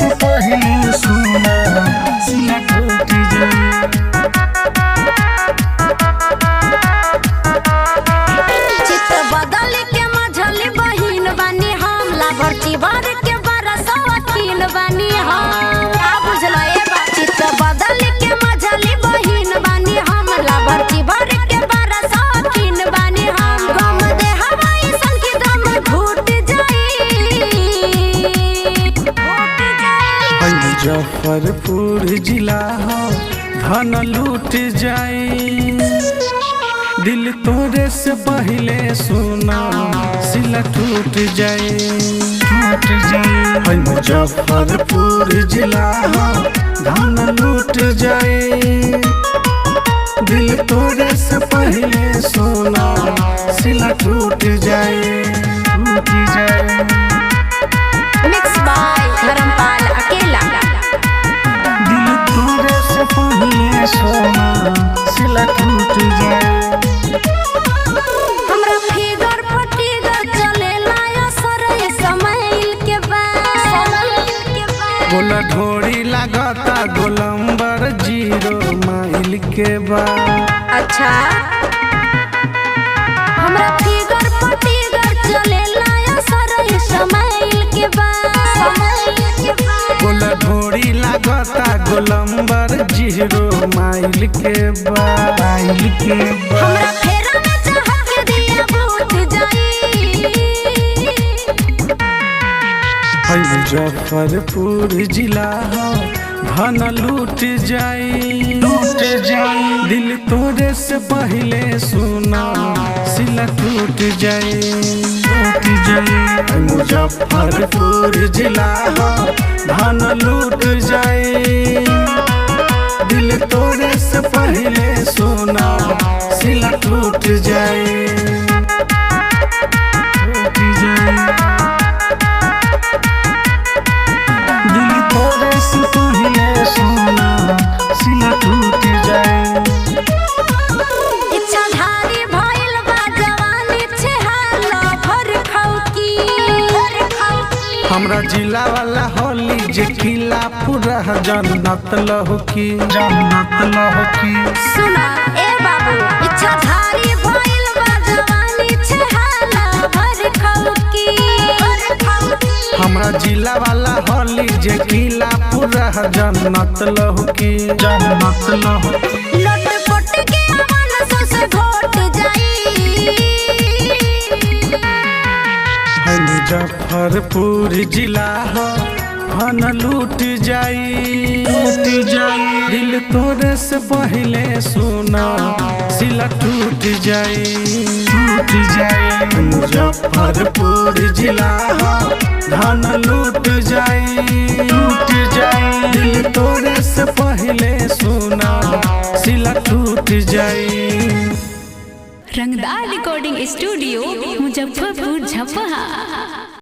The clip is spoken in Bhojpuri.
से पहले सुना सिला टूट जाए। चित बदल के मझली बहिन बानी हम लाभर्ची भर के बरसा वकील बानी हम। का बुझलो ए बात? चित बदल के मझली बहिन बानी हम लाभर्ची भर के बरसा वकील बानी हम। गम दे हवाई संग दम घुट जाई। मुजफ्फरपुर जिला हो धन लूट जाए। दिल तोरे से पहले सुना सिला टूट जाए। टूट जाए मुजफ्फरपुर जिला हो धन लूट जाए। दिल तोरे से पहले सुना सिला टूट जाए। टूट जाए। मिक्स बाय धर्मपाल अकेला। दिल तोरे से पहले सुना सिला टूट जाए। हमरा फिगर फटीगर चले लाया सरे समाइल के बाद। गोला ढोरी लागता गोलंबर 0 माइल के बाद। अच्छा हमरा फिगर फटीगर चले लाया सरे समाइल के बाद। गोला ढोरी लागता गोलंबर 0 माइल के बाद। माइल के बाद हमरा फेरा में चाह के दिया बूट जाई। मुजफ्फरपुर जिला हो धन लूट जाए। लूट जाए। दिल तोरे से पहले सुना सिला टूट जाए। टूट जाए। मुजफ्फरपुर जिला हो धन लूट जाए। दिल तोरे से पहले सुना सिला टूट जाए। टूट जाए। दिल तोरे से पहले सुना सिला टूट जाए। इच्छाधारी भइल बा जवानी छेहालो भर खाउकी। हमरा जिला वाला होली जे किला पूरा जन्नत लहुकी। जन्नत लहुकी। सुना ए बाबू इच्छाधारी भइल बा जवानी छेहालो भर खाउकी। हमरा जिला वाला होली जे किला पूरा जन्नत लहुकी। जन्नत लहुकी। लट पट के मन से घोट जाई। मुजफ्फरपुर जिला हो धन लूट जाई। लूट जाई। दिल तोरे से पहले सुना सिला टूट जाए। टूट जाए। मुजफ्फरपुर जिला हो धन लूट जाए। टूट जाए। दिल तोरे से पहले सुना सिला टूट जाए। रंगदार रिकॉर्डिंग स्टूडियो मुजफ्फरपुर झपहा।